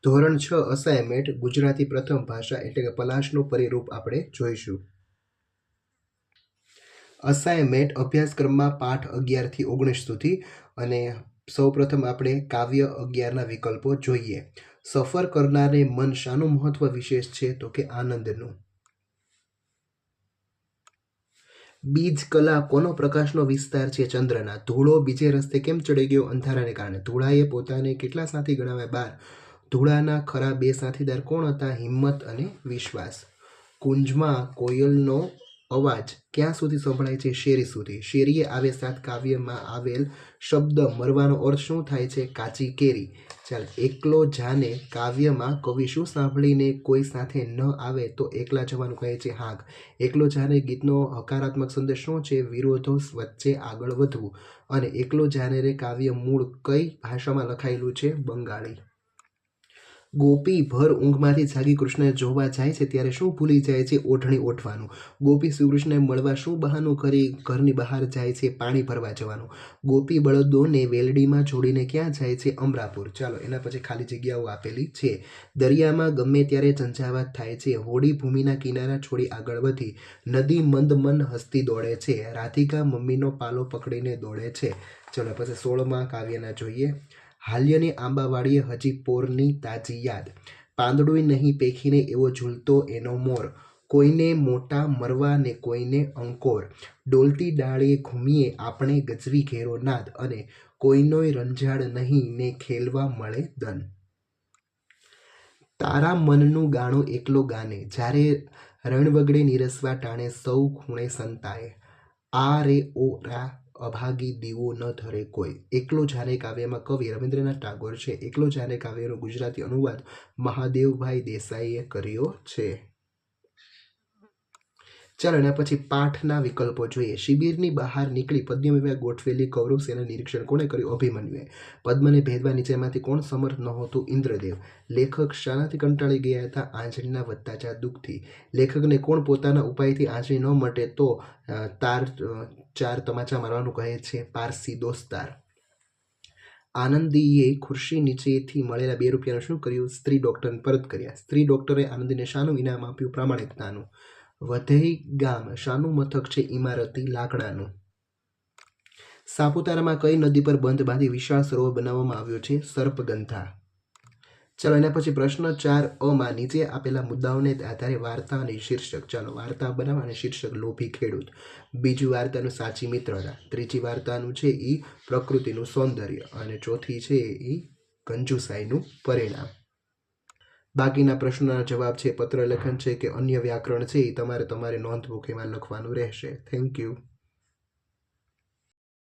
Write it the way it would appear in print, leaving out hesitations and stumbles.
ધોરણ 6 અસાઇનમેન્ટ ગુજરાતી પ્રથમ ભાષા એટલે કે પલાશનું પરિરૂપ આપણે જોઈશું. અસાઇનમેન્ટ અભ્યાસક્રમમાં પાઠ 11 થી 19 સુધી અને સૌપ્રથમ આપણે કાવ્ય 11ના વિકલ્પો જોઈએ. સફર કરનારને મન શાનું મહત્વ વિશેષ છે? તો કે આનંદનું. બીજ કલા કોનો પ્રકાશનો વિસ્તાર છે? ચંદ્રના. ધૂળો બીજે રસ્તે કેમ ચડી ગયો? અંધારાને કારણે. ધૂળાએ પોતાને કેટલા સાથી ગણાવ્યા? 12. ધૂળાના ખરા બે સાથીદાર કોણ હતા? હિંમત અને વિશ્વાસ. કુંજમાં કોયલનો અવાજ ક્યાં સુધી સંભળાય છે? શેરી સુધી. શેરીએ આવે સાથ કાવ્યમાં આવેલ શબ્દ મરવાનો અર્થ શું થાય છે? કાચી કેરી. ચાલ, એકલો જાને કાવ્યમાં કવિ શું સાંભળીને કોઈ સાથે ન આવે તો એકલા જવાનું કહે છે? હાંક. એકલો જાને ગીતનો હકારાત્મક સંદેશ શું છે? વિરોધો વચ્ચે આગળ વધવું. અને એકલો જાને રે કાવ્ય મૂળ કઈ ભાષામાં લખાયેલું છે? બંગાળી. ગોપી ભર ઊંઘમાંથી જાગી કૃષ્ણને જોવા જાય છે ત્યારે શું ભૂલી જાય છે? ઓઢણી ઓઢવાનું. ગોપી શ્રીકૃષ્ણને મળવા શું બહાનું કરી ઘરની બહાર જાય છે? પાણી ભરવા જવાનું. ગોપી બળદોને વેલડીમાં જોડીને ક્યાં જાય છે? અમરાપુર. ચાલો, એના પછી ખાલી જગ્યાઓ આપેલી છે. દરિયામાં ગમે ત્યારે ઝંઝાવાત થાય છે. હોડી ભૂમિના કિનારા છોડી આગળ વધી. નદી મંદ મન હસતી દોડે છે. રાધિકા મમ્મીનો પાલો પકડીને દોડે છે. ચલો પછી 16માં કાવ્યના જોઈએ. હાલ્યની આંબાવાડીએ હજી પોરની તાજી યાદ. પાંદડું નહીં પેખીને એવો ઝૂલતો એનો મોર. કોઈને મોટા મરવા ને કોઈને અંકોર. ડોલતી ડાળીએ ઘૂમીએ આપણે ગજવી ઘેરો નાદ. અને કોઈનોય રંજાડ નહીં ને ખેલવા મળે દન. તારા મનનું ગાણું એકલો ગાને. જ્યારે રણવગડે નિરસવા ટાણે સૌ ખૂણે સંતાય. આ રે ઓ રા અભાગી દીવો ન ધરે કોઈ. એકલો જાને કાવ્યમાં કવિ રવિન્દ્રનાથ ટાગોર છે. એકલો જાને કાવ્યનો ગુજરાતી અનુવાદ મહાદેવભાઈ દેસાઈએ કર્યો છે. ચાલો, એના પછી પાઠના વિકલ્પો જોઈએ. શિબિરની બહાર નીકળી પદ્યમાં ગોઠવેલી કૌરવ સેના નિરીક્ષણ કોણે કર્યું? અભિમન્યુએ. પદ્મને ભેદવા નીચેમાંથી કોણ સમર્થ નહોતું? ઇન્દ્રદેવ. લેખક શાનાથી કંટાળી ગયા હતા? આંજણીના વધતા જા દુઃખથી. લેખકને કોણ પોતાના ઉપાયથી આંજણી ન મટે તો ચાર તમાચા મારવાનું કહે છે? પારસી દોસ્તાર. આનંદીએ ખુરશી નીચેથી મળેલા 2 રૂપિયાનું શું કર્યું? સ્ત્રી ડોક્ટરને પરત કર્યા. સ્ત્રી ડોક્ટરે આનંદીને શાનું ઇનામ આપ્યું? પ્રામાણિકતાનું. વધઈ ગામ શાનું મથક છે? ઇમારતી લાકડાનું. સાપુતારામાં કઈ નદી પર બંધ બાંધી વિશાળ સરોવર બનાવવામાં આવ્યો છે? સર્પગંધા. ચાલો, એના પછી પ્રશ્ન 4 માં નીચે આપેલા મુદ્દાઓને આધારે વાર્તા અને શીર્ષક. ચાલો, વાર્તા બનાવવા અને શીર્ષક લોભી ખેડૂત. બીજી વાર્તાનું સાચી મિત્રતા. ત્રીજી વાર્તાનું છે એ પ્રકૃતિનું સૌંદર્ય. અને ચોથી છે એ કંજુસાઈનું પરિણામ. બાકીના પ્રશ્નોના જવાબ છે પત્ર લેખન છે કે અન્ય વ્યાકરણ છે એ તમારે નોંધબુક એમાં લખવાનું રહેશે. Thank you.